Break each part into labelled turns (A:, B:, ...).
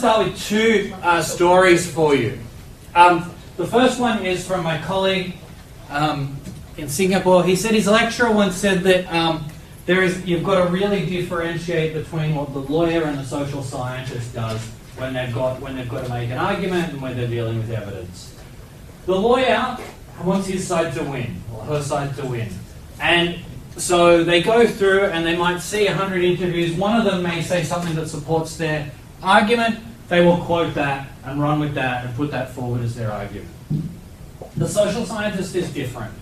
A: Start with two stories for you. The first one is from my colleague in Singapore. He said his lecturer once said that you've got to really differentiate between what the lawyer and the social scientist does when they've got to make an argument and when they're dealing with evidence. The lawyer wants his side to win, or her side to win. And so they go through and they might see 100 interviews. One of them may say something that supports their argument. They will quote that and run with that and put that forward as their argument. The social scientist is different.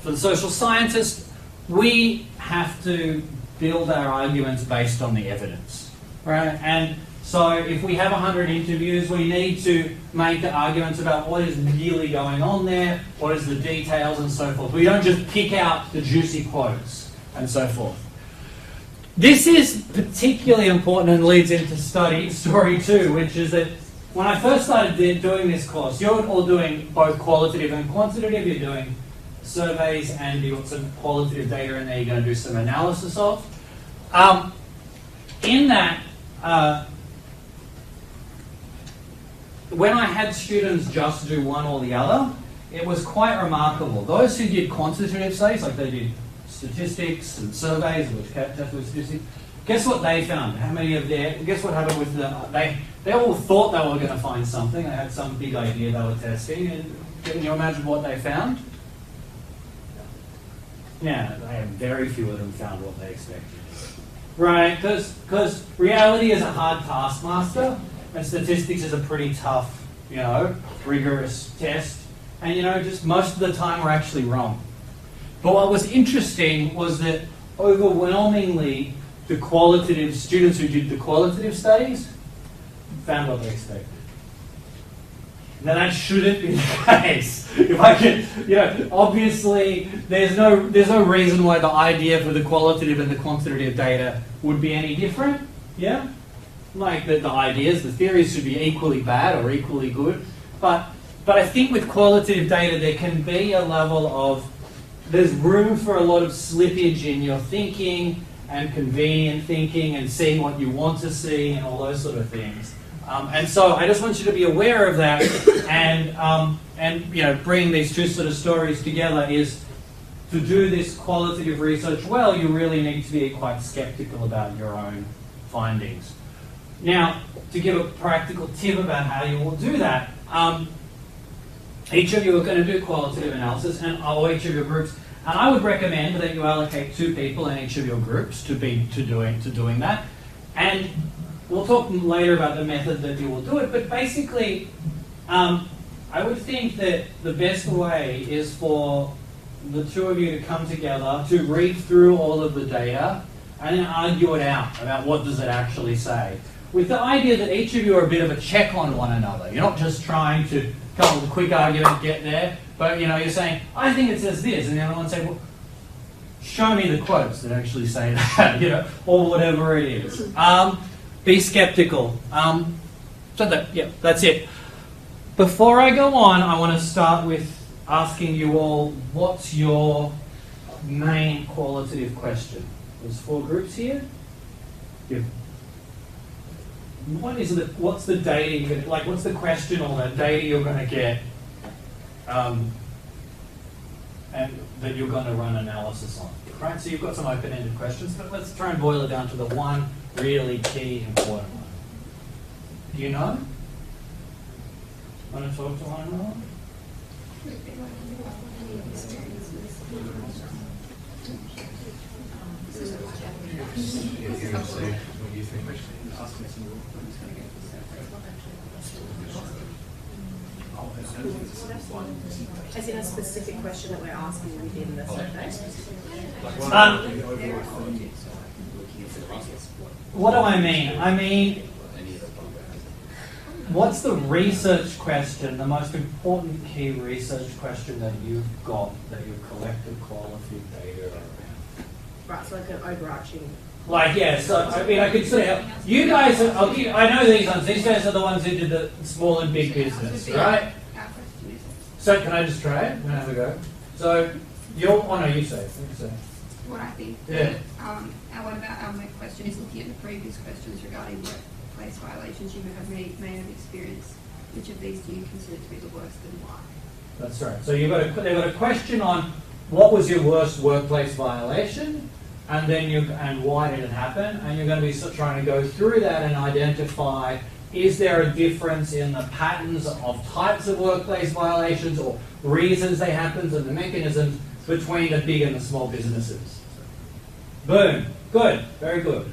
A: For the social scientist, we have to build our arguments based on the evidence, right? And so if we have 100 interviews, we need to make the arguments about what is really going on there, what is the details and so forth. We don't just pick out the juicy quotes and so forth. This is particularly important and leads into story 2, which is that when I first started doing this course, you're all doing both qualitative and quantitative. You're doing surveys and you've got some qualitative data in there you're going to do some analysis of. In that, when I had students just do one or the other, it was quite remarkable. Those who did quantitative studies, like they did statistics and surveys, which test with statistics. Guess what they found? Guess what happened with them? They all thought they were going to find something. They had some big idea they were testing. And can you imagine what they found? Yeah, very few of them found what they expected. Right, because reality is a hard taskmaster, and statistics is a pretty tough, rigorous test. And just most of the time we're actually wrong. But what was interesting was that overwhelmingly the qualitative students who did the qualitative studies found what they expected. Now that shouldn't be the case. If I could, obviously there's no reason why the idea for the qualitative and the quantitative data would be any different. Yeah, like the ideas, the theories should be equally bad or equally good. But I think with qualitative data there can be a level of there's room for a lot of slippage in your thinking and convenient thinking and seeing what you want to see and all those sort of things. And so I just want you to be aware of that and bringing these two sort of stories together is to do this qualitative research well, you really need to be quite skeptical about your own findings. Now, to give a practical tip about how you will do that, each of you are going to do qualitative analysis, or each of your groups, and I would recommend that you allocate 2 people in each of your groups to doing that. And we'll talk later about the method that you will do it. But basically, I would think that the best way is for the 2 of you to come together to read through all of the data and then argue it out about what does it actually say, with the idea that each of you are a bit of a check on one another. You're not just trying to come up with a quick argument, get there, but you're saying, I think it says this, and the other one say, well, show me the quotes that actually say that, or whatever it is. Be skeptical. That's it. Before I go on, I want to start with asking you all, what's your main qualitative question? There's 4 groups here. What's the data you're going to, what's the question or the data you're going to get and that you're going to run analysis on, right? So you've got some open-ended questions, but let's try and boil it down to the one really key important one. Do you know? Want to talk to one another?
B: As in a specific question that we're asking within the survey?
A: What do I mean? I mean, what's the research question, the most important key research question that you've got, that you've collected qualitative data around?
B: Right, so like an overarching...
A: so I could say, you guys, I know these ones. These guys are the ones who did the small and big business, right? So can I just try it? I'm going to have a go. So, you say.
C: What I think.
A: Yeah.
C: What about our question is looking at the previous questions regarding the workplace violations you may have experienced. Which of these do you consider to be the worst and why?
A: That's right. So they've got a question on what was your worst workplace violation, and then and why did it happen, and you're going to be trying to go through that and identify, is there a difference in the patterns of types of workplace violations or reasons they happen and the mechanisms between the big and the small businesses. Boom. Good. Very good.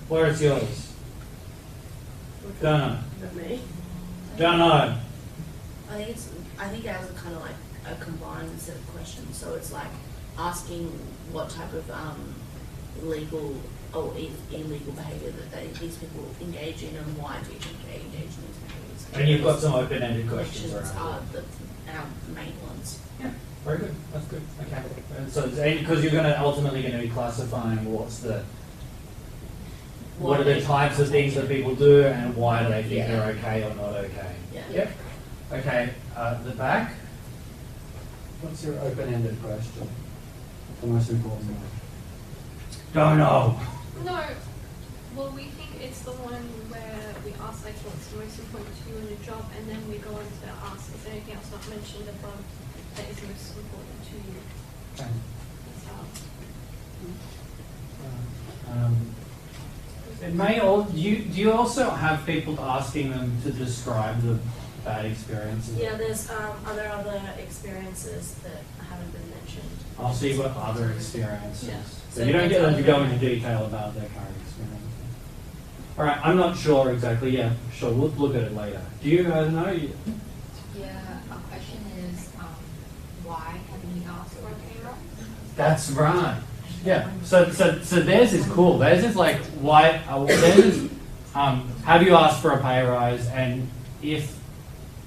A: Where is yours? Don't know.
B: Not me.
A: Don't know.
D: I think ours are kind of like a combined set of questions. So it's like asking what type of legal or illegal behaviour that these people engage in, and why do you think they engage in these behaviours?
A: And you've got some open-ended questions around
D: are our main ones.
A: Yeah, very good. That's good. Okay. And so, because you're ultimately going to be classifying what are the types of things that people do, and why do they think they're okay or not okay.
D: Yeah.
A: Yep. Okay. The back. What's your open-ended question? The most important one. Don't know.
C: No. Well, we think it's the one where we ask like what's the most important to you in a job, and then we go on to ask is there anything else not mentioned above that is most important to you.
A: Okay.
C: That's how.
A: It may all. Do you also have people asking them to describe the bad experiences?
D: Yeah, there's other experiences that haven't been mentioned.
A: I'll see what other experiences.
D: Yeah.
A: So you don't get them to go into detail about their current experiences. All right, I'm not sure exactly. Yeah, sure. We'll look at it later. Do you know?
E: Yeah, our question is, why haven't you asked for a pay rise?
A: That's right. Yeah. So theirs is cool. Theirs is like why? Theirs is have you asked for a pay rise, and if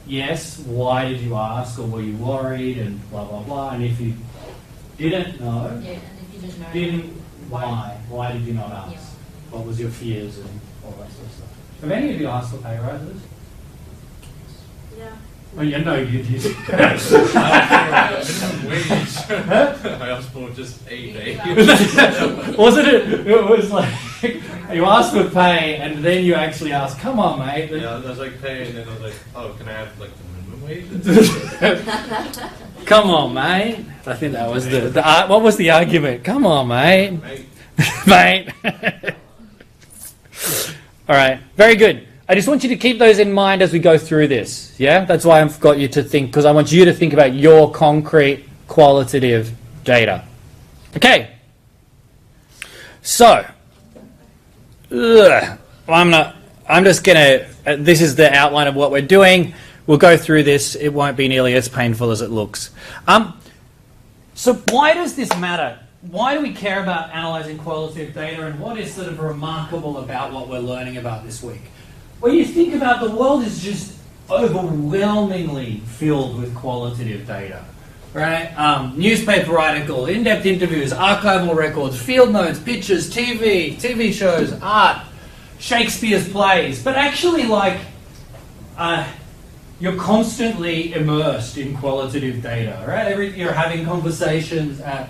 A: yes, why did you ask, or were you worried, and blah blah blah. And if you didn't know,
E: Yeah, and if you didn't know,
A: why? Why did you not ask?
E: Yeah.
A: What was your fears and all that sort of stuff? Have any of you asked for pay rises?
D: Yeah.
A: Oh, yeah, no, you did.
F: I asked for minimum wage. I asked for just a day.
A: Wasn't it? It was like you asked for pay, and then you actually asked, "Come on, mate."
F: Yeah, I was like pay, and then I was like, "Oh, can I have like the minimum wage?"
A: Come on, mate. I think that was the what was the argument? Come on, mate. Mate. All right. Very good. I just want you to keep those in mind as we go through this. Yeah? That's why I've got you to think, because I want you to think about your concrete qualitative data. Okay. So, I'm just going to, this is the outline of what we're doing. We'll go through this. It won't be nearly as painful as it looks. So why does this matter? Why do we care about analysing qualitative data, and what is sort of remarkable about what we're learning about this week? When you think about the world is just overwhelmingly filled with qualitative data, right? Newspaper articles, in-depth interviews, archival records, field notes, pictures, TV shows, art, Shakespeare's plays. But actually, you're constantly immersed in qualitative data, right? You're having conversations at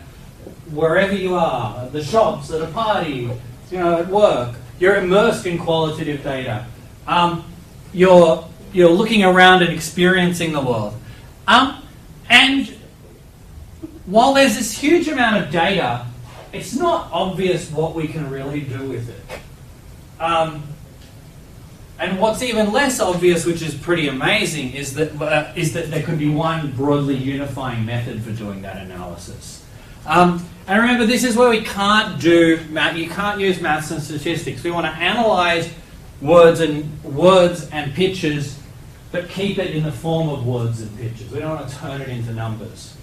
A: wherever you are, at the shops, at a party, at work. You're immersed in qualitative data. You're looking around and experiencing the world. And while there's this huge amount of data, it's not obvious what we can really do with it. And what's even less obvious, which is pretty amazing, is that there could be one broadly unifying method for doing that analysis. And remember, this is where we can't do math. You can't use maths and statistics. We want to analyze words and pictures, but keep it in the form of words and pictures. We don't want to turn it into numbers.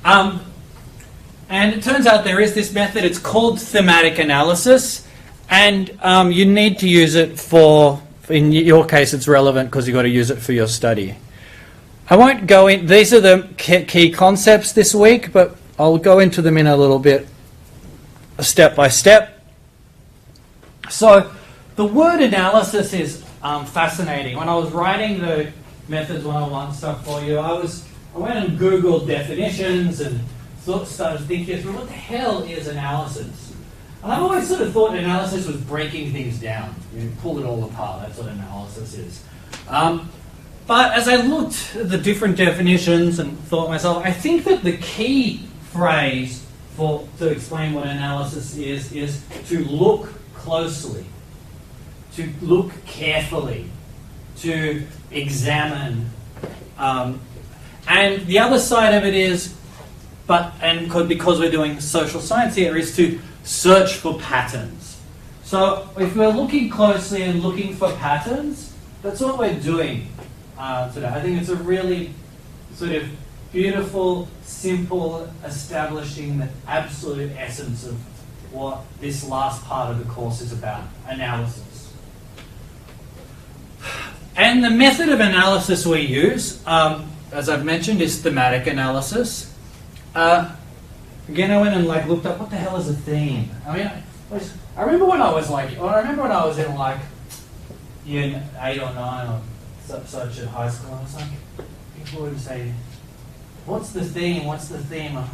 A: And it turns out there is this method. It's called thematic analysis, and you need to use it for. In your case, it's relevant because you've got to use it for your study. I won't go in. These are the key concepts this week, but I'll go into them in a little bit, step by step. So, the word analysis is fascinating. When I was writing the Methods 101 stuff for you, I went and Googled definitions and started thinking through what the hell is analysis. And I've always sort of thought analysis was breaking things down. You pull it all apart. That's what analysis is. But as I looked at the different definitions and thought to myself, I think that the key phrase to explain what analysis is to look closely, to look carefully, to examine. And the other side of it is, because we're doing social science here, is to search for patterns. So if we're looking closely and looking for patterns, that's what we're doing today. I think it's a really sort of beautiful, simple, establishing the absolute essence of what this last part of the course is about, analysis. And the method of analysis we use, as I've mentioned, is thematic analysis. Again, I went and looked up what the hell is a theme. I mean, I remember when I was in year 8 or 9 or such at high school. I was like, people would say, "What's the theme? What's the theme?" I'm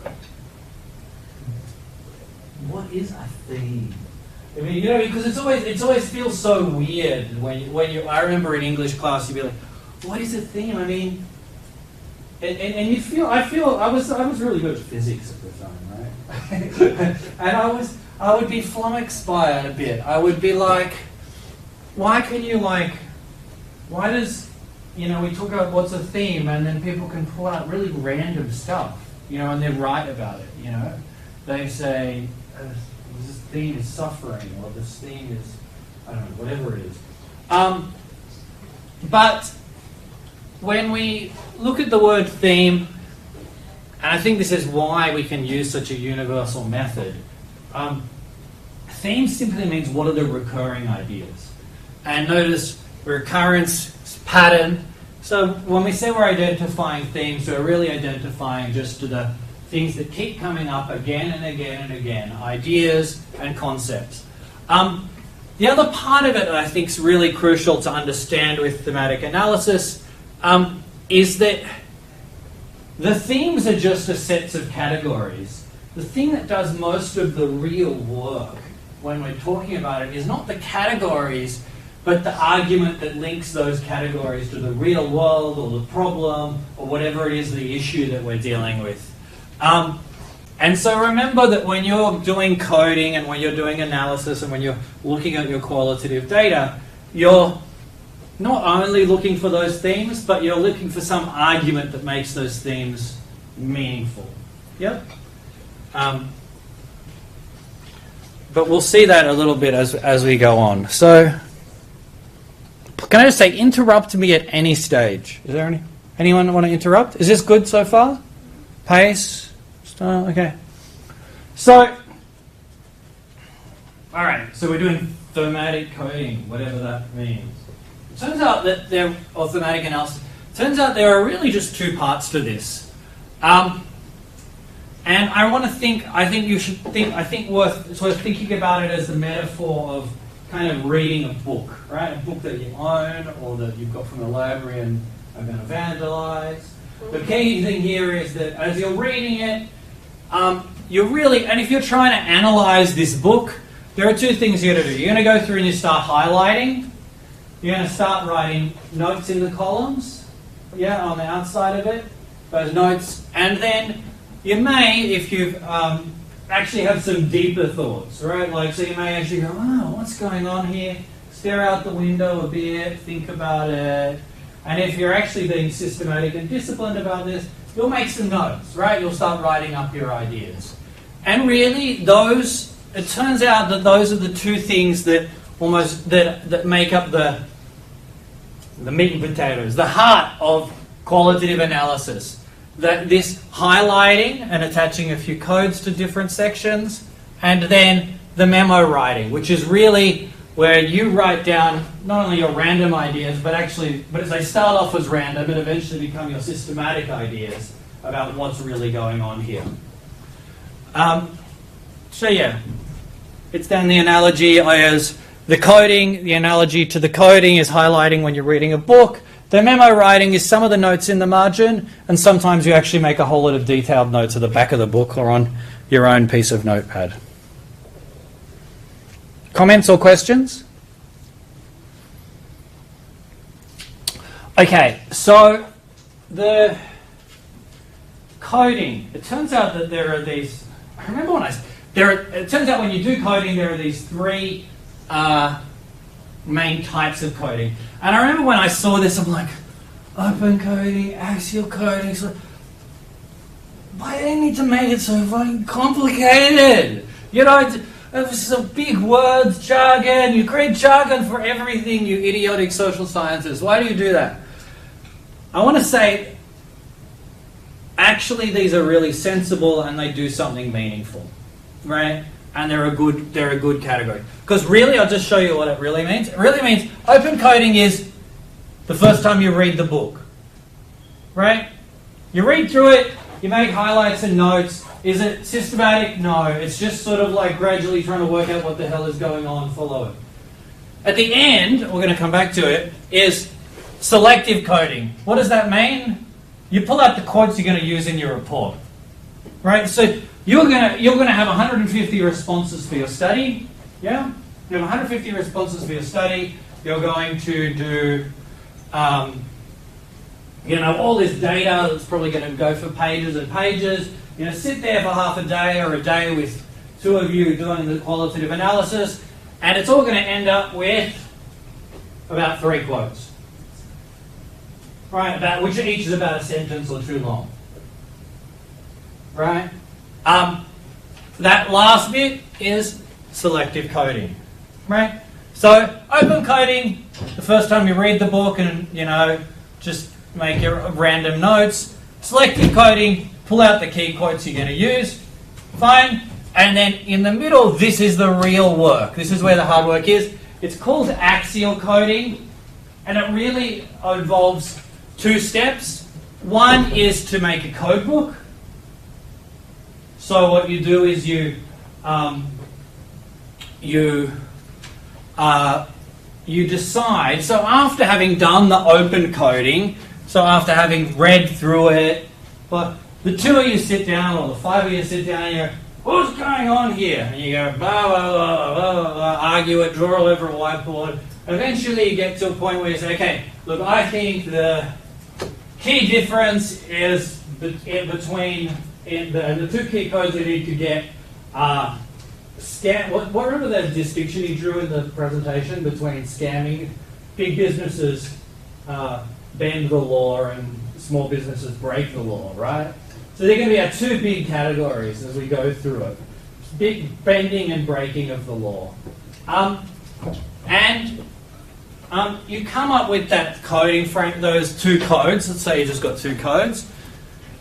A: like, what is a theme? I mean, because it always feels so weird when you. I remember in English class, you'd be like, "What is a theme?" I mean. And I was really good at physics at the time, right? And I would be flummoxed by it a bit. I would be like, why does, we talk about what's a theme and then people can pull out really random stuff, and they write about it, They say, this theme is suffering, or this theme is, I don't know, whatever it is. But when we look at the word theme, and I think this is why we can use such a universal method, theme simply means what are the recurring ideas. And notice recurrence, pattern. So when we say we're identifying themes, we're really identifying just the things that keep coming up again and again and again, ideas and concepts. The other part of it that I think is really crucial to understand with thematic analysis is that the themes are just a sets of categories. The thing that does most of the real work when we're talking about it is not the categories, but the argument that links those categories to the real world or the problem or whatever it is, the issue that we're dealing with. And so remember that when you're doing coding and when you're doing analysis and when you're looking at your qualitative data, you're not only looking for those themes, but you're looking for some argument that makes those themes meaningful. Yep. But we'll see that a little bit as we go on. So, can I just say, interrupt me at any stage. Is there anyone want to interrupt? Is this good so far? Pace? Style? Okay. So, all right. So we're doing thematic coding, whatever that means. It turns out that or thematic analysis. Turns out there are really just two parts to this. And I think worth sort of thinking about it as the metaphor of kind of reading a book, right? A book that you own or that you've got from the library and are going to vandalize. The key thing here is that as you're reading it, and if you're trying to analyze this book, there are two things you're going to do. You're going to go through and you start highlighting. You're going to start writing notes in the columns, on the outside of it, those notes, and then you may, if you've actually have some deeper thoughts, right? So you may actually go, what's going on here? Stare out the window a bit, think about it. And if you're actually being systematic and disciplined about this, you'll make some notes, right? You'll start writing up your ideas. And really, it turns out that those are the two things that that make up the meat and potatoes, the heart of qualitative analysis. That this highlighting and attaching a few codes to different sections, and then the memo writing, which is really where you write down not only your random ideas, but as they start off as random and eventually become your systematic ideas about what's really going on here. It's then the analogy as the coding, the analogy to the coding is highlighting when you're reading a book. The memo writing is some of the notes in the margin, and sometimes you actually make a whole lot of detailed notes at the back of the book or on your own piece of notepad. Comments or questions? Okay, so the coding. It turns out that there are these. I remember when it turns out when you do coding, there are these three main types of coding. And I remember when I saw this, I'm like, open coding, axial coding. So why do they need to make it so fucking complicated? You know, it's some big words, jargon. You create jargon for everything, you idiotic social sciences. Why do you do that? I want to say, actually, these are really sensible and they do something meaningful, right? And they're a good category. Because really, I'll just show you what it really means. It really means open coding is the first time you read the book, right? You read through it, you make highlights and notes. Is it systematic? No. It's just sort of like gradually trying to work out what the hell is going on, follow it. At the end, we're going to come back to it, is selective coding. What does that mean? You pull out the quotes you're going to use in your report, right? So you're going to have 150 responses for your study, yeah? You have 150 responses for your study. You're going to do, all this data that's probably going to go for pages and pages. Sit there for half a day or a day with two of you doing the qualitative analysis, and it's all going to end up with about 3 quotes. Right, which each is about a sentence or 2 long. Right? That last bit is selective coding. Right? So, open coding, the first time you read the book and, just make your random notes. Selective coding, pull out the key quotes you're going to use. Fine. And then in the middle, this is the real work. This is where the hard work is. It's called axial coding, and it really involves 2 steps. One is to make a code book. So what you do is you decide. So after having done the open coding, so after having read through it, but the 2 of you sit down, or the 5 of you sit down, and you go, what's going on here? And you go, blah, blah, blah, blah, blah, argue it, draw all over a whiteboard. Eventually you get to a point where you say, okay, look, I think the key difference is between the 2 key codes we need to get what remember that distinction he drew in the presentation between scamming? Big businesses bend the law and small businesses break the law, right? So they're going to be our 2 big categories as we go through it. Big bending and breaking of the law. You come up with that coding frame, those 2 codes. Let's say you just got 2 codes.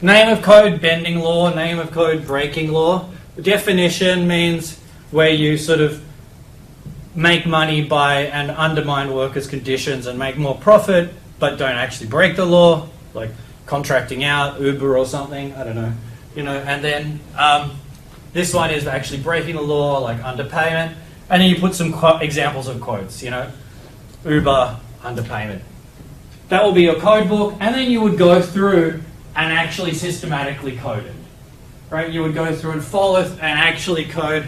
A: Name of code, bending law. Name of code, breaking law. The definition means where you sort of make money by and undermine workers' conditions and make more profit, but don't actually break the law, like contracting out, Uber or something, I don't know. And then this one is actually breaking the law, like underpayment. And then you put some examples of quotes, Uber, underpayment. That will be your code book, and then you would go through and actually systematically code it. Right? You would go through and follow and actually code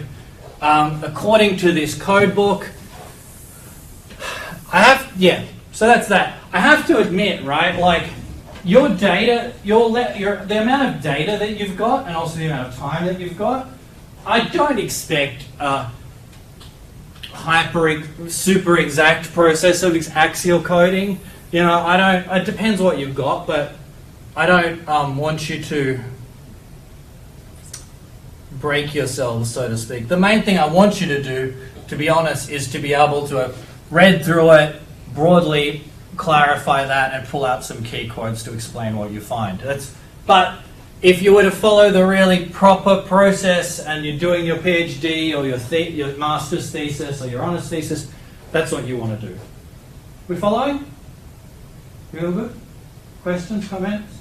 A: according to this code book. So that's that. I have to admit, right, like your data, the amount of data that you've got and also the amount of time that you've got, I don't expect super exact process of axial coding. It depends what you've got, but I don't want you to break yourselves, so to speak. The main thing I want you to do, to be honest, is to be able to have read through it, broadly clarify that, and pull out some key quotes to explain what you find. But if you were to follow the really proper process and you're doing your PhD or your master's thesis or your honours thesis, that's what you want to do. We following? We all good? Questions, comments?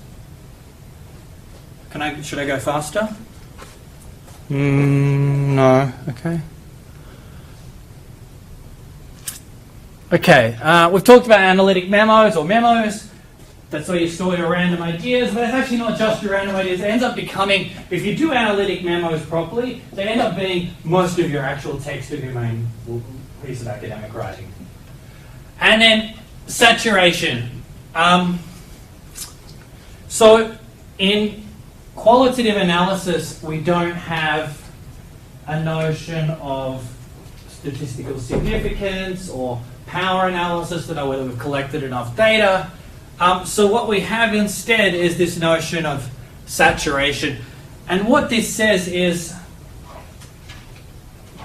A: Should I go faster? No. Okay. Okay. We've talked about analytic memos or memos. That's where you store your random ideas, but it's actually not just your random ideas. It ends up becoming, if you do analytic memos properly, they end up being most of your actual text of your main piece of academic writing. And then saturation. So in qualitative analysis, we don't have a notion of statistical significance or power analysis to know whether we've collected enough data. So what we have instead is this notion of saturation. And what this says is,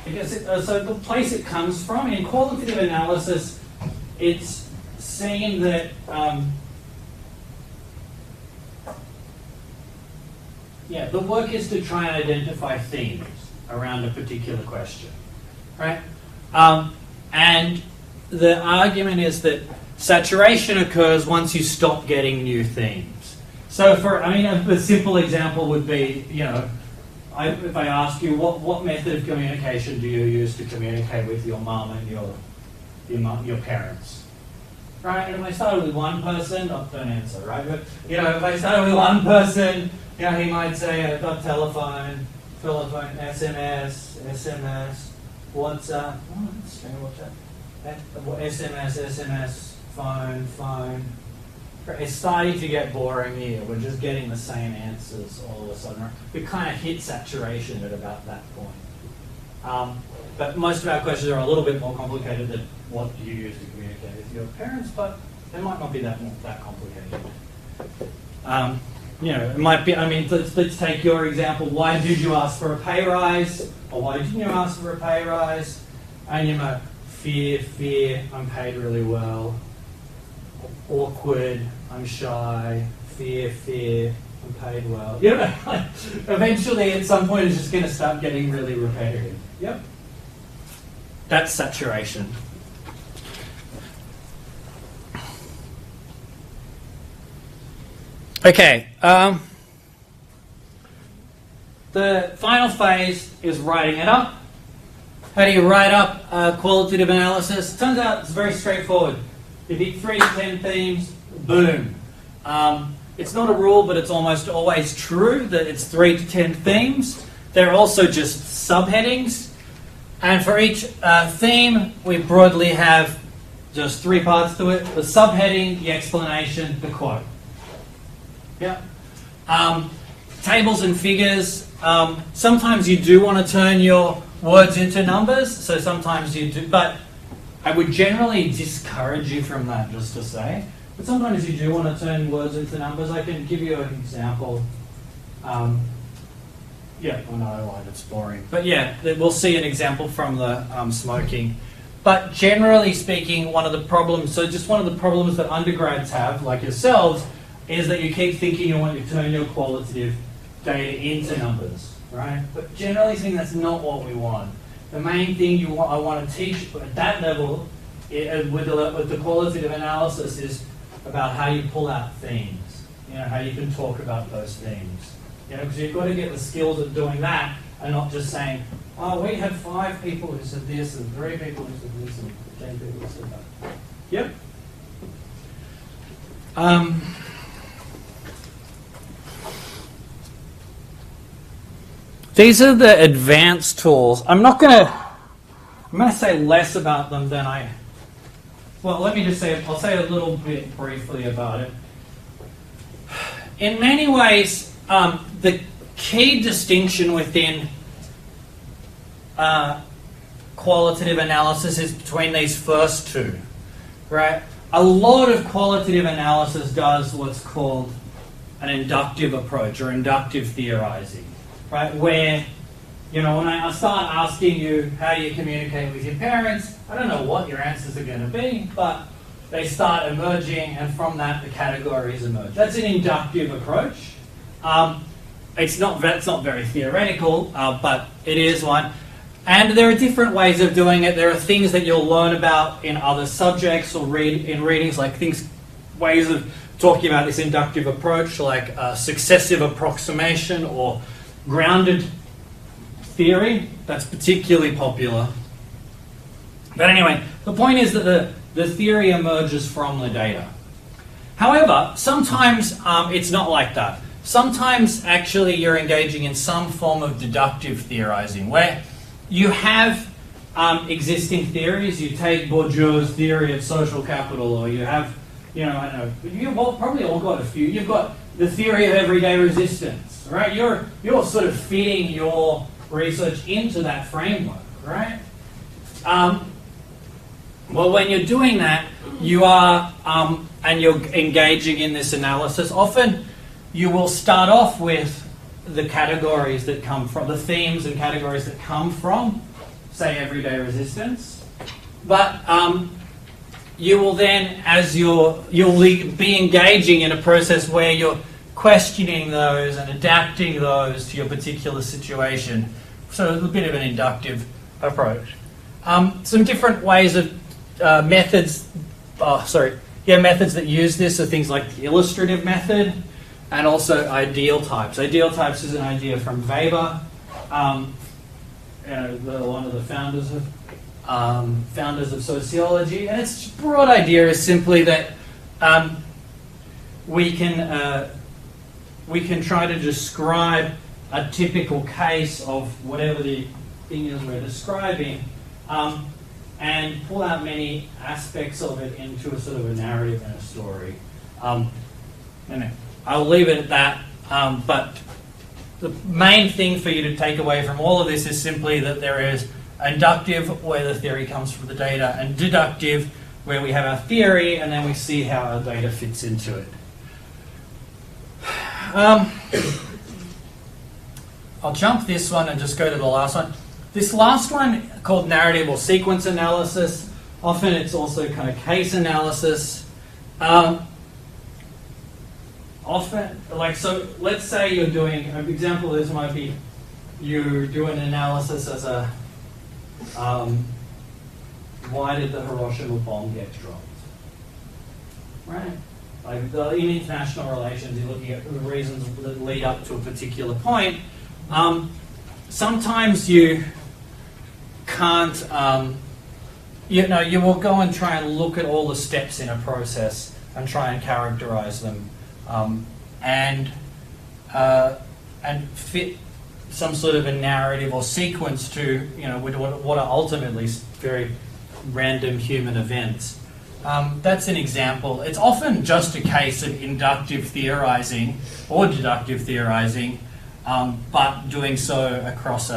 A: so the place it comes from, in qualitative analysis, it's seen that the work is to try and identify themes around a particular question, right? And the argument is that saturation occurs once you stop getting new themes. So a simple example would be, if I ask you, what method of communication do you use to communicate with your mum and your parents? Right? And if I started with one person, don't answer, right? But if I started with one person, he might say, I've got telephone, SMS, WhatsApp, SMS, phone. It's starting to get boring here. We're just getting the same answers all of a sudden. We kind of hit saturation at about that point. But most of our questions are a little bit more complicated than what do you use to communicate with your parents, but they might not be that complicated. It might be, let's take your example. Why did you ask for a pay rise? Or why didn't you ask for a pay rise? And fear, I'm paid really well. Awkward, I'm shy. Fear, I'm paid well. Eventually at some point it's just going to start getting really repetitive. Yep. That's saturation. Okay. The final phase is writing it up. How do you write up qualitative analysis? Turns out it's very straightforward. You pick 3 to 10 themes, boom. It's not a rule, but it's almost always true that it's 3 to 10 themes. They're also just subheadings. And for each theme, we broadly have just 3 parts to it. The subheading, the explanation, the quote. Yeah. Tables and figures. Sometimes you do want to turn your words into numbers, so sometimes you do, but I would generally discourage you from that, just to say. But sometimes you do want to turn words into numbers. I can give you an example. It's boring. But we'll see an example from the smoking. But generally speaking, one of the problems that undergrads have, like yourselves, is that you keep thinking you want to turn your qualitative data into numbers, right? But generally speaking, that's not what we want. The main thing I want to teach at that level with the qualitative analysis is about how you pull out themes, how you can talk about those themes. Because you've got to get the skills of doing that and not just saying, we had 5 people who said this and 3 people who said this and 10 people who said that. Yep. These are the advanced tools. I'm going to say less about them than let me just say, I'll say a little bit briefly about it. In many ways, the key distinction within qualitative analysis is between these first 2, right? A lot of qualitative analysis does what's called an inductive approach or inductive theorizing. Right, where, when I start asking you how you communicate with your parents, I don't know what your answers are going to be, but they start emerging, and from that the categories emerge. That's an inductive approach. That's not very theoretical, but it is one. And there are different ways of doing it. There are things that you'll learn about in other subjects or in readings, like ways of talking about this inductive approach, like successive approximation or grounded theory. That's particularly popular. But anyway, the point is that the theory emerges from the data. However, sometimes it's not like that. Sometimes actually you're engaging in some form of deductive theorizing where you have existing theories. You take Bourdieu's theory of social capital, or you have, I don't know, you've probably all got a few. You've got the theory of everyday resistance, right? You're sort of fitting your research into that framework, right? Well, when you're doing that, you are, and you're engaging in this analysis, often you will start off with the categories that come from, the themes and categories that come from, say, everyday resistance. But you will then, as you'll be engaging in a process where you're questioning those and adapting those to your particular situation. So a bit of an inductive approach. Some different ways of methods that use this are things like the illustrative method and also ideal types. Ideal types is an idea from Weber, one of the founders of sociology, and its broad idea is simply that we can try to describe a typical case of whatever the thing is we're describing, and pull out many aspects of it into a sort of a narrative and a story. And I'll leave it at that, but the main thing for you to take away from all of this is simply that there is inductive, where the theory comes from the data, and deductive, where we have our theory and then we see how our data fits into it. I'll jump this one and just go to the last one. This last one, called narrative or sequence analysis, often it's also kind of case analysis. So let's say you're doing, an example of this might be, you do an analysis as a, why did the Hiroshima bomb get dropped? Right? Like in international relations, you're looking at the reasons that lead up to a particular point. Sometimes you can't, you will go and try and look at all the steps in a process and try and characterize them, and fit some sort of a narrative or sequence to, what are ultimately very random human events. That's an example. It's often just a case of inductive theorizing or deductive theorizing, but doing so across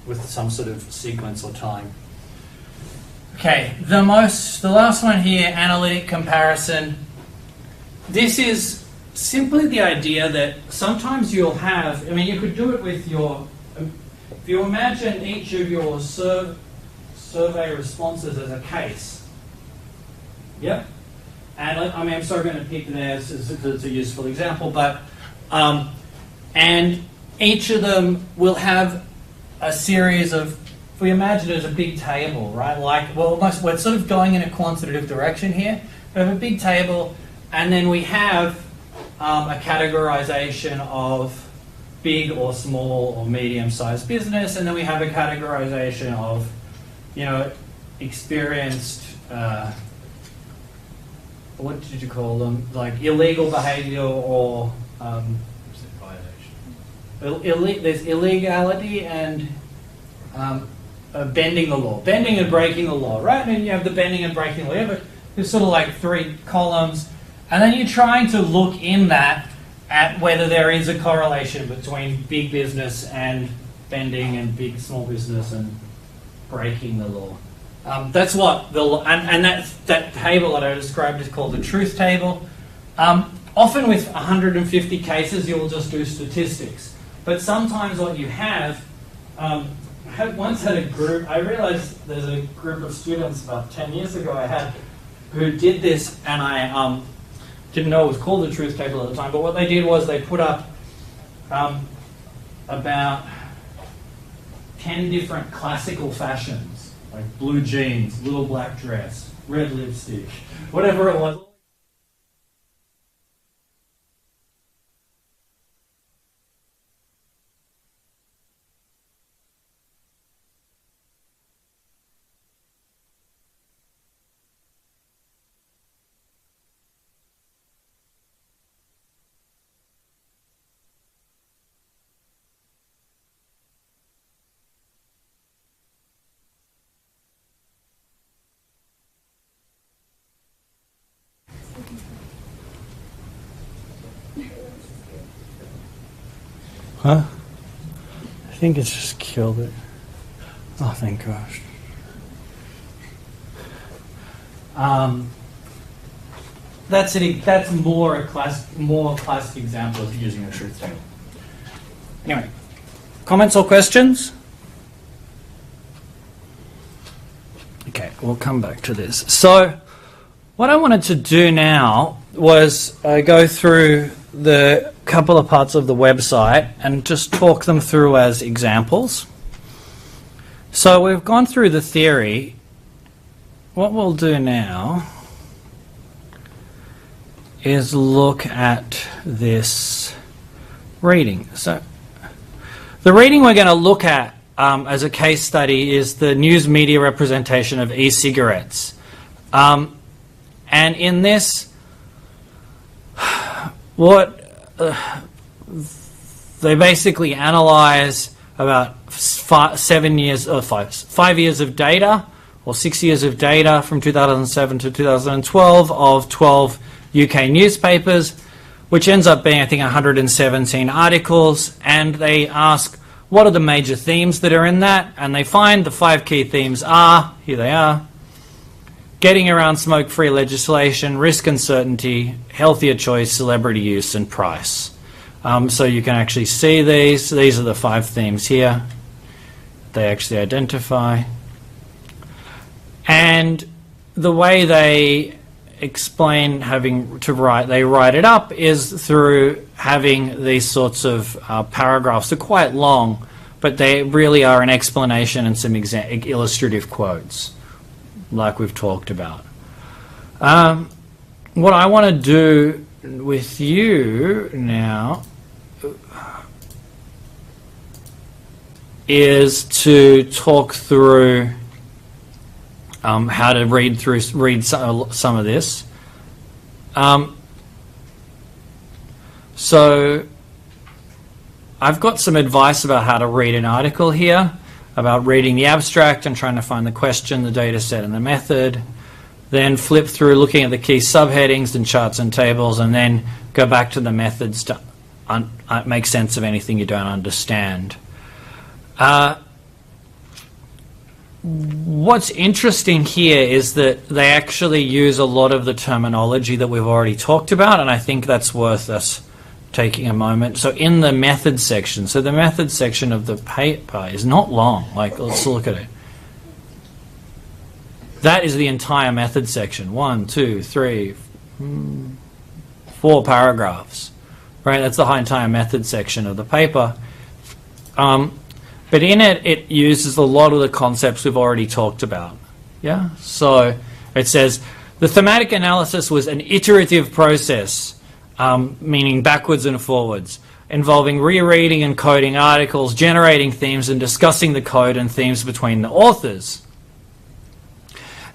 A: with some sort of sequence or time. Okay, the last one here, analytic comparison. This is simply the idea that sometimes you'll have, you could do it with if you imagine each of your survey responses as a case. Yep. And I'm sort of going to pick theirs because it's a useful example, but and each of them will have a series of, if we imagine it as a big table, right? We're sort of going in a quantitative direction here. We have a big table, and then we have a categorization of big or small or medium-sized business, and then we have a categorization of, experienced, what did you call them? Like illegal behavior or there's illegality and bending the law. Bending and breaking the law, right? And you have the bending and breaking the law. There's sort of like 3 columns. And then you're trying to look in that at whether there is a correlation between big business and bending and big small business and breaking the law. That's what that table that I described is called the truth table. Often with 150 cases, you'll just do statistics. But sometimes what you have, I once had a group, I realized there's a group of students about 10 years ago I had who did this, and I didn't know it was called the truth table at the time, but what they did was they put up about 10 different classical fashions, like blue jeans, little black dress, red lipstick, whatever it was. Huh? I think it's just killed it. Oh, thank gosh. That's it. That's more classic example of using a truth table. Anyway, comments or questions? Okay, we'll come back to this. So, what I wanted to do now was go through the couple of parts of the website and just talk them through as examples. So we've gone through the theory. What we'll do now is look at this reading. So the reading we're going to look at as a case study is the news media representation of e-cigarettes. And in this, they basically analyze about 5 years of data, or 6 years of data from 2007 to 2012 of 12 UK newspapers, which ends up being, I think, 117 articles, and they ask what are the major themes that are in that, and they find the 5 key themes are, here they are, getting around smoke-free legislation, risk and certainty, healthier choice, celebrity use, and price. So you can actually see these. These are the 5 themes here. They actually identify. And the way they explain they write it up is through having these sorts of paragraphs. They're quite long, but they really are an explanation and some illustrative quotes, like we've talked about. What I want to do with you now is to talk through how to read some of this. So I've got some advice about how to read an article here, about reading the abstract and trying to find the question, the data set, and the method. Then flip through looking at the key subheadings and charts and tables, and then go back to the methods to make sense of anything you don't understand. What's interesting here is that they actually use a lot of the terminology that we've already talked about, and I think that's worth us taking a moment. So in the method section, so the method section of the paper is not long. Like, let's look at it. That is the entire method section. 1, 2, 3, 4 paragraphs. Right? That's the entire method section of the paper. But in it, it uses a lot of the concepts we've already talked about. Yeah? So it says, the thematic analysis was an iterative process, meaning backwards and forwards, involving rereading and coding articles, generating themes, and discussing the code and themes between the authors.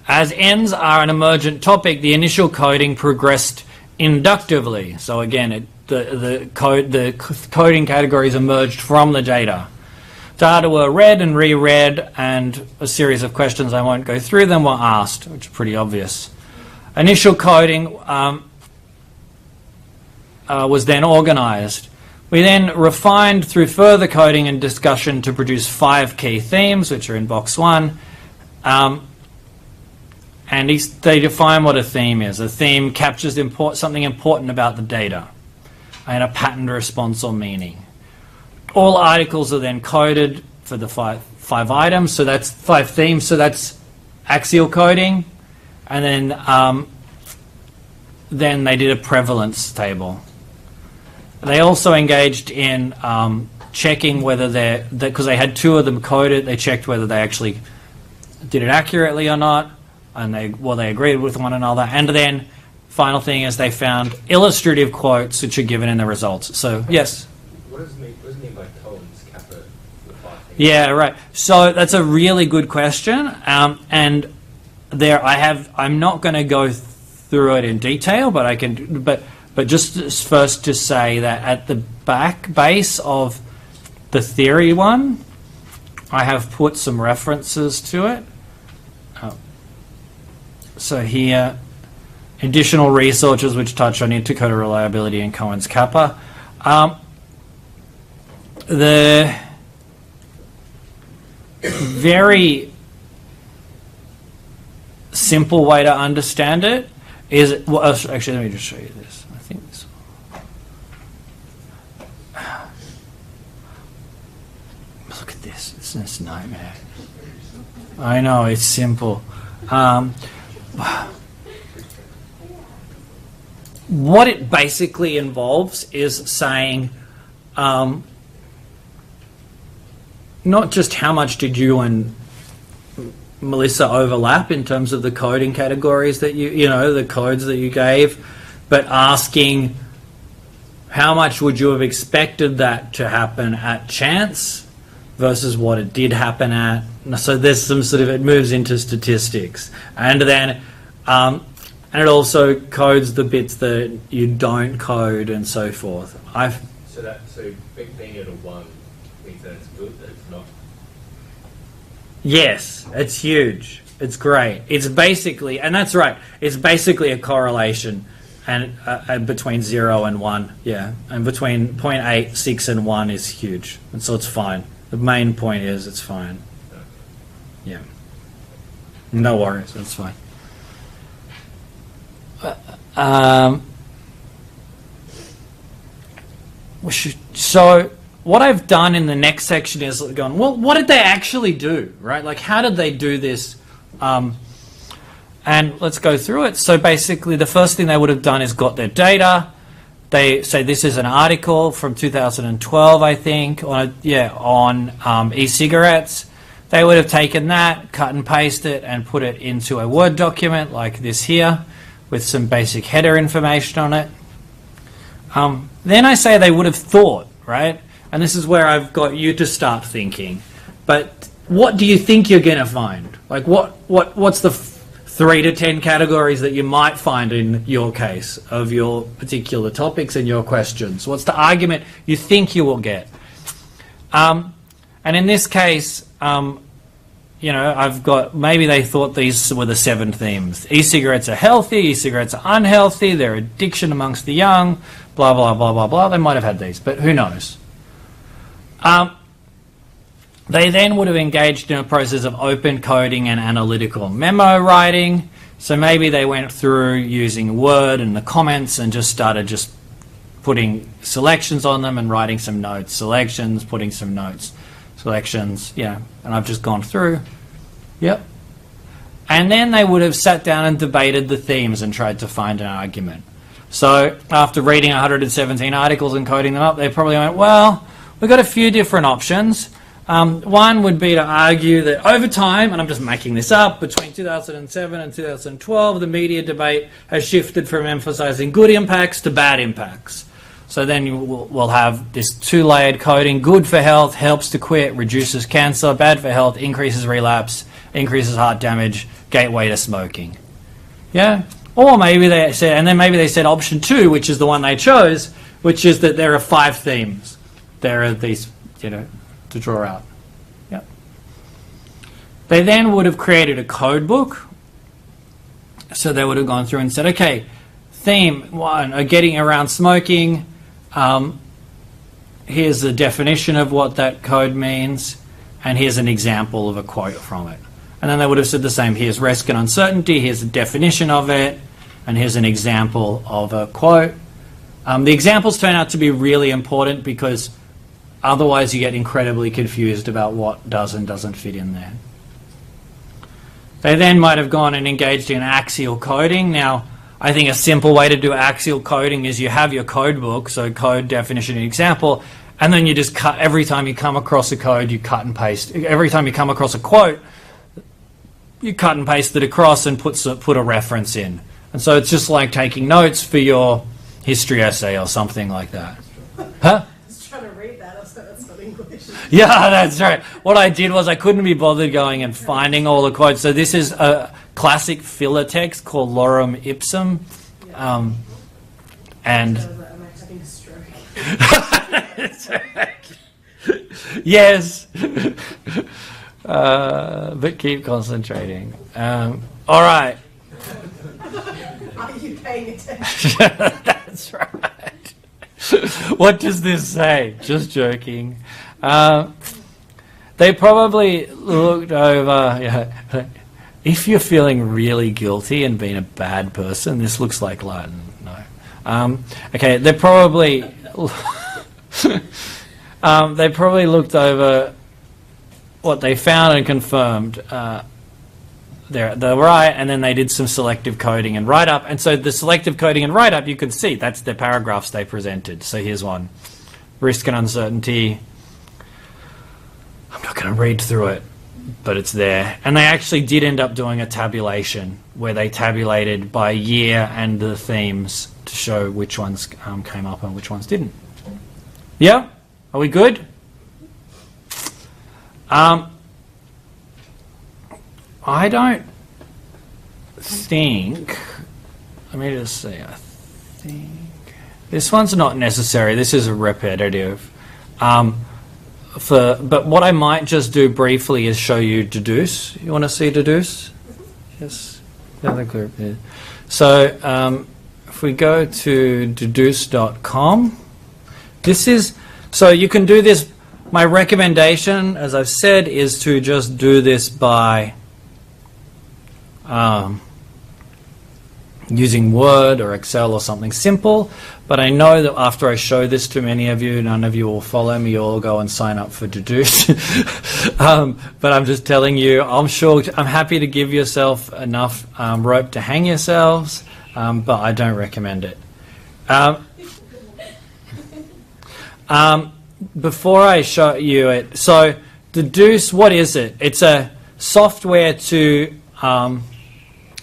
A: As ends are an emergent topic, the initial coding progressed inductively. So again, the coding categories emerged from the data. Data were read and reread, and a series of questions, I won't go through them, were asked, which is pretty obvious. Initial coding was then organized. We then refined through further coding and discussion to produce 5 key themes, which are in box 1. And they define what a theme is. A theme captures something important about the data and a patterned response or meaning. All articles are then coded for the five items, so that's 5 themes, so that's axial coding. And then they did a prevalence table. They also engaged in checking whether because they had 2 of them coded, they checked whether they actually did it accurately or not, and they agreed with one another. And then final thing is they found illustrative quotes which are given in the results. So yes.
G: What does it mean by codes, kappa, the 5 things?
A: Yeah, right. So that's a really good question, and I'm not going to go through it in detail, but I can. But just first to say that at the base of the theory one, I have put some references to it. So here, additional researchers which touch on intercoder reliability and Cohen's kappa. The very simple way to understand it is, well, actually, let me just show you this. I think this. Look at this. It's this nightmare. I know, it's simple. What it basically involves is saying, not just how much did you and Melissa overlap in terms of the coding categories that the codes that you gave, but asking how much would you have expected that to happen at chance versus what it did happen at. So there's some sort of, it moves into statistics. And then, and it also codes the bits that you don't code and so forth.
G: So being at a 1 means that it's good, that it's not.
A: Yes, it's huge. It's great. It's basically, and that's right, it's basically a correlation and between 0 and 1, yeah. And between 0.8, 6 and 1 is huge. And so it's fine. The main point is it's fine. Yeah. No worries, that's fine. So what I've done in the next section is gone, well, what did they actually do, right? Like, how did they do this? And let's go through it. So basically, the first thing they would have done is got their data. They say this is an article from 2012, I think, on e-cigarettes. They would have taken that, cut and paste it, and put it into a Word document like this here, with some basic header information on it. Then I say they would have thought, right? And this is where I've got you to start thinking. But what do you think you're going to find? Like, what's the 3 to 10 categories that you might find in your case of your particular topics and your questions? What's the argument you think you will get? And in this case, I've got, maybe they thought these were the 7 themes. E-cigarettes are healthy, e-cigarettes are unhealthy, they're addiction amongst the young, blah, blah, blah, blah, blah. They might have had these, but who knows? They then would have engaged in a process of open coding and analytical memo writing. So maybe they went through using Word and the comments and just started just putting selections on them and writing some notes. Selections, putting some notes. Selections, and I've just gone through. Yep. And then they would have sat down and debated the themes and tried to find an argument. So after reading 117 articles and coding them up, they probably went, well, we've got a few different options. One would be to argue that over time, and I'm just making this up, between 2007 and 2012, the media debate has shifted from emphasizing good impacts to bad impacts. So then we'll have this 2-layered coding: good for health, helps to quit, reduces cancer; bad for health, increases relapse, increases heart damage, gateway to smoking. Yeah? Or maybe they said, and then maybe they said option 2, which is the one they chose, which is that there are 5 themes. There are these, to draw out. Yep. They then would have created a code book. So they would have gone through and said, okay, theme 1, getting around smoking. Here's the definition of what that code means, and here's an example of a quote from it. And then they would have said the same. Here's risk and uncertainty. Here's the definition of it, and here's an example of a quote. The examples turn out to be really important because otherwise you get incredibly confused about what does and doesn't fit in there. They then might have gone and engaged in axial coding. Now, I think a simple way to do axial coding is you have your code book, so code, definition, and example, and then you just cut, every time you come across a code, you cut and paste. Every time you come across a quote, you cut and paste it across and put a reference in. And so it's just like taking notes for your history essay or something like that. Huh? Yeah, that's right. What I did was I couldn't be bothered going and finding all the quotes. So this is a classic filler text called Lorem Ipsum. And yes, but keep concentrating. All right.
B: Are you paying attention?
A: That's right. What does this say? Just joking. They probably looked over. Yeah. If you're feeling really guilty and being a bad person, this looks like Latin. No. Okay, they probably they probably looked over what they found and confirmed they're right, and then they did some selective coding and write-up. And so the selective coding and write-up, you can see that's the paragraphs they presented. So here's one. Risk and uncertainty. I'm not going to read through it, but it's there. And they actually did end up doing a tabulation where they tabulated by year and the themes to show which ones came up and which ones didn't. Yeah? Are we good? I don't think, let me just see, I think, this one's not necessary, this is repetitive. But what I might just do briefly is show you deduce. You want to see deduce? Yes, the other group here. So if we go to deduce.com, this is, so you can do this, my recommendation, as I've said, is to just do this by using Word or Excel or something simple, but I know that after I show this to many of you, none of you will follow me, you'll all go and sign up for Deduce. But I'm just telling you, I'm happy to give yourself enough rope to hang yourselves, but I don't recommend it. Before I show you it, so Deduce, what is it? It's a software to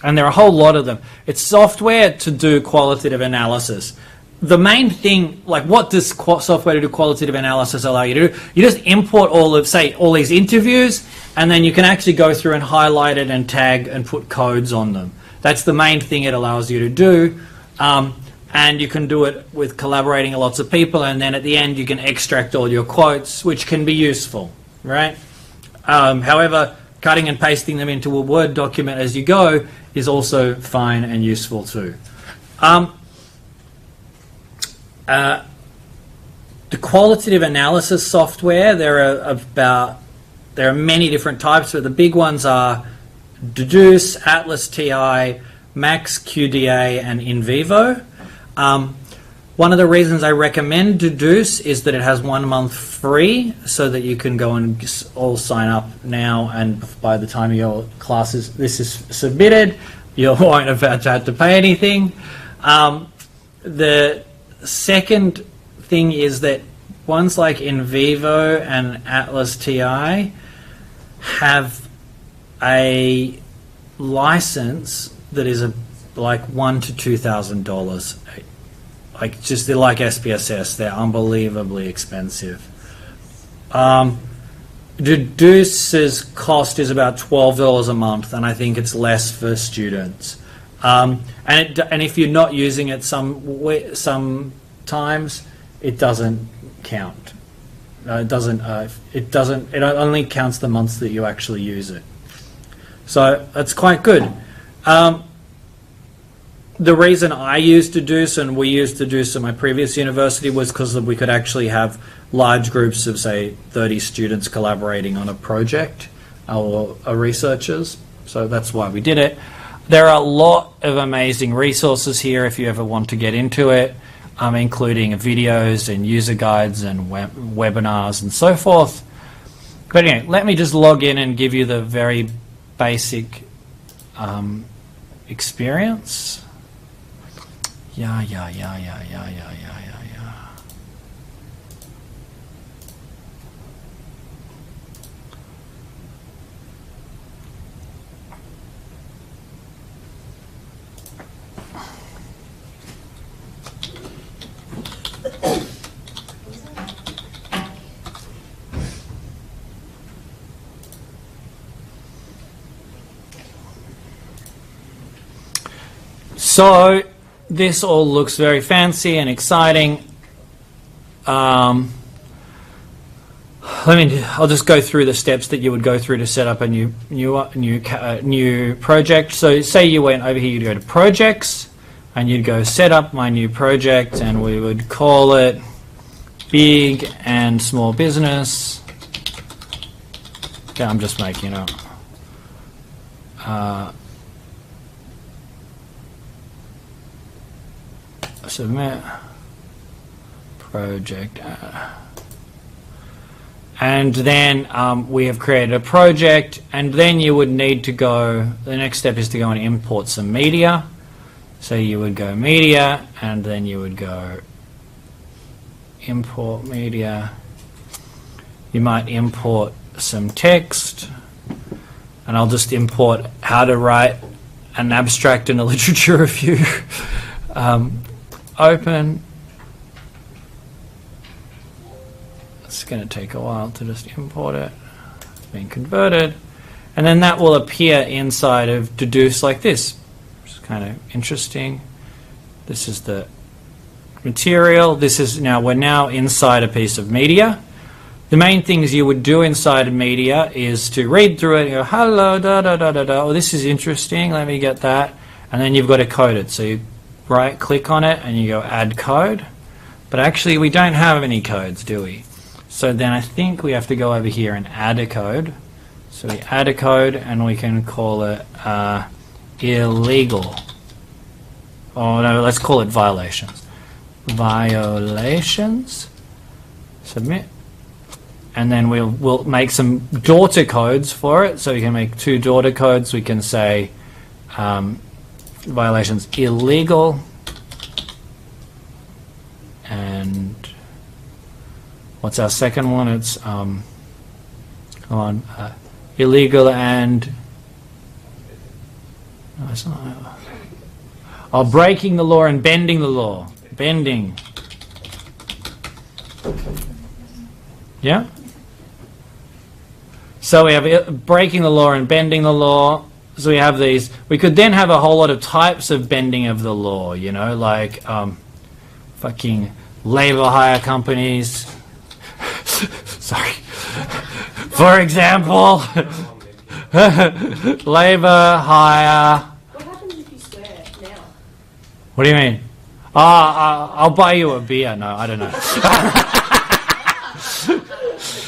A: and there are a whole lot of them. It's software to do qualitative analysis. The main thing, like what does software to do qualitative analysis allow you to do? You just import all of, say, all these interviews, and then you can actually go through and highlight it and tag and put codes on them. That's the main thing it allows you to do. And you can do it with collaborating with lots of people, and then at the end you can extract all your quotes, which can be useful, right? However, cutting and pasting them into a Word document as you go is also fine and useful too. The qualitative analysis software, there are many different types, but the big ones are Deduce, Atlas TI, Max QDA, and InVivo. One of the reasons I recommend Deduce is that it has 1 month free, so that you can go and all sign up now, and by the time your this is submitted, you won't have had to pay anything. The second thing is that ones like InVivo and Atlas TI have a license that is like $1,000 to $2,000. Like they're like SPSS, they're unbelievably expensive. Deduce's cost is about $12 a month, and I think it's less for students. And if you're not using it sometimes, it doesn't count. It only counts the months that you actually use it. So that's quite good. The reason I used Deduce and we used Deduce at my previous university was because we could actually have large groups of, say, 30 students collaborating on a project or researchers. So that's why we did it. There are a lot of amazing resources here if you ever want to get into it, including videos and user guides and webinars and so forth. But anyway, let me just log in and give you the very basic experience. Yeah. So this all looks very fancy and exciting. I'll just go through the steps that you would go through to set up a new project. So say you went over here, you go to projects, and you'd go set up my new project, and we would call it big and small business. Okay, I'm just making up. Submit project. And then we have created a project, and then you would need to go, the next step is to go and import some media. So you would go media, and then you would go import media. You might import some text, and I'll just import how to write an abstract in a literature review. Open. It's going to take a while to just import it. It's been converted. And then that will appear inside of Deduce like this. Which is kind of interesting. This is the material. This is now, we're now inside a piece of media. The main things you would do inside of media is to read through it and go, hello, da da da da da. Oh, this is interesting. Let me get that. And then you've got to code it. So you right click on it and you go add code. But actually we don't have any codes, do we? So then I think we have to go over here and add a code. So we add a code and we can call it illegal. Oh no, let's call it violations. Violations. Submit. And then we'll make some daughter codes for it. So we can make 2 daughter codes. We can say violations illegal and what's our second one? It's illegal and no, it's not. Breaking the law and bending the law. Bending. Yeah. So we have breaking the law and bending the law. So we have these. We could then have a whole lot of types of bending of the law, you know, like fucking labor hire companies. Sorry. For example, labor hire.
B: What happens if you swear now?
A: What do you mean? I'll buy you a beer. No, I don't know.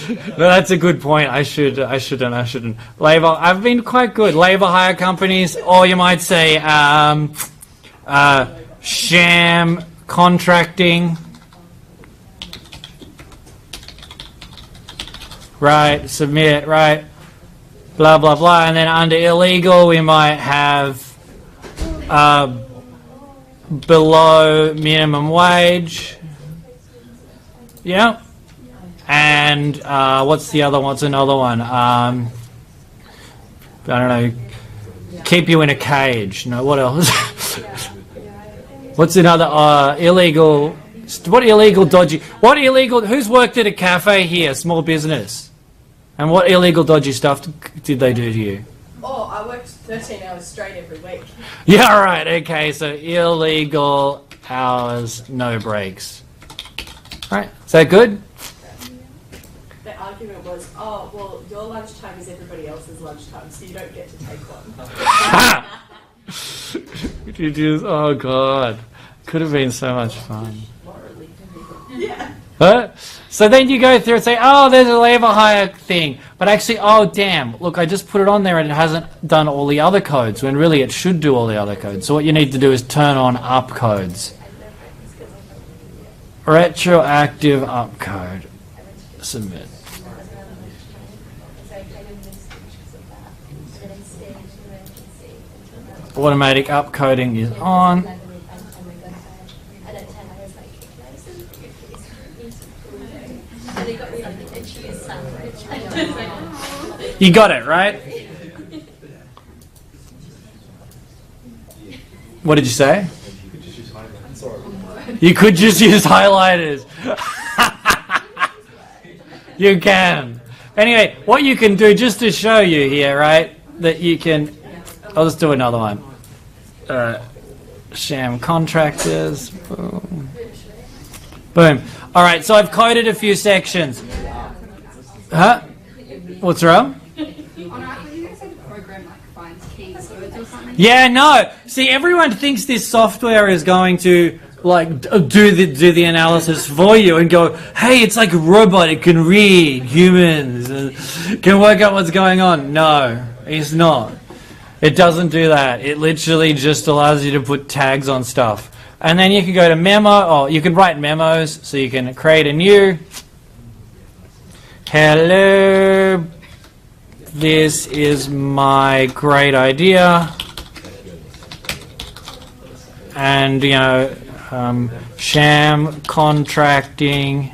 A: No, that's a good point. I shouldn't. Labor. I've been quite good. Labor hire companies, or you might say sham contracting. Right. Submit. Right. Blah blah blah. And then under illegal, we might have below minimum wage. Yeah. And what's the other one? What's another one? I don't know. Keep you in a cage. No, what else? What's another illegal? What illegal dodgy? What illegal? Who's worked at a cafe here? Small business. And what illegal dodgy stuff did they do to you?
B: Oh, I worked 13 hours straight every week.
A: Yeah, right. Okay, so illegal hours, no breaks. Right. Is that good?
B: The argument was, oh, well, your lunchtime is everybody else's lunchtime, so you don't get to take one.
A: You just, oh god, could have been so much fun.
B: Yeah.
A: Huh? So then you go through and say, oh, there's a labor hire thing, but actually, oh damn, look, I just put it on there and it hasn't done all the other codes, when really it should do all the other codes. So what you need to do is turn on up codes. Retroactive up code. Submit. Automatic upcoding is on. You got it, right? What did you say? You could just use highlighters. You can. Anyway, what you can do, just to show you here, right, that you can... I'll just do another one. Sham contractors. Boom. Boom. All right, so I've coded a few sections. Huh? What's wrong?
H: You guys said the program like finds key words or something.
A: Yeah, no. See, everyone thinks this software is going to like do the analysis for you and go, hey, it's like a robot. It can read humans, can work out what's going on. No, it's not. It doesn't do that. It literally just allows you to put tags on stuff. And then you can go to memo, or you can write memos, so you can create a new hello, this is my great idea, and sham contracting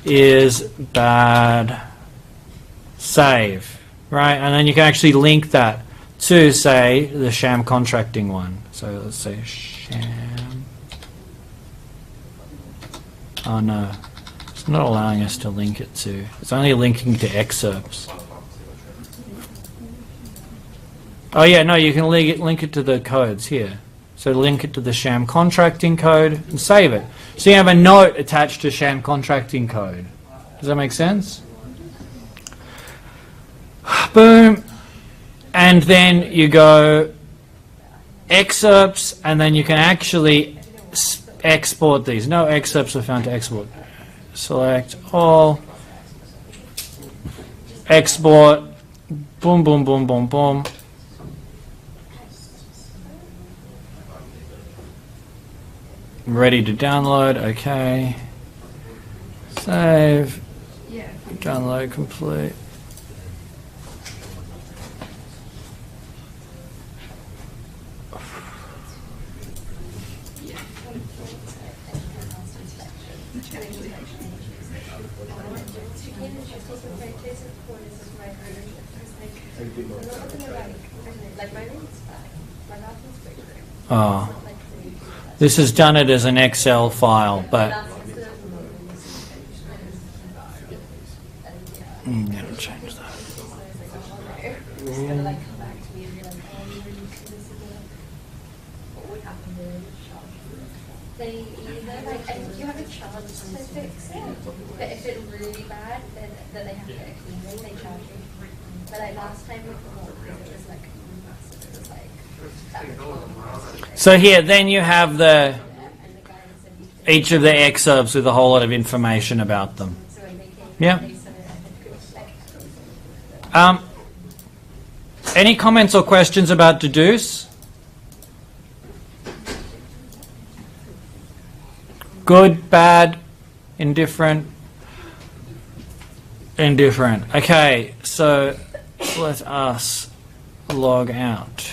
A: is bad, save, right? And then you can actually link that to, say, the sham contracting one. So let's say sham. Oh no, it's not allowing us to link it to. It's only linking to excerpts. Oh yeah, no, you can link it to the codes here. So link it to the sham contracting code and save it. So you have a note attached to sham contracting code. Does that make sense? Boom. And then you go excerpts, and then you can actually export these. No excerpts are found to export. Select all. Export. Boom, boom, boom, boom, boom. Ready to download. Okay. Save. Download complete. Oh, this has done it as an Excel file, but I'm going to change that.
H: They either like, I think you have a charge to fix it, but if it's really bad, then they have to get a cleaning, they charge you. But like last time with the water, it was like massive. It was like
A: So here, then you have each of the excerpts with a whole lot of information about them. Yeah. Any comments or questions about deduce? Good, bad, indifferent? Indifferent. Okay, so let us log out.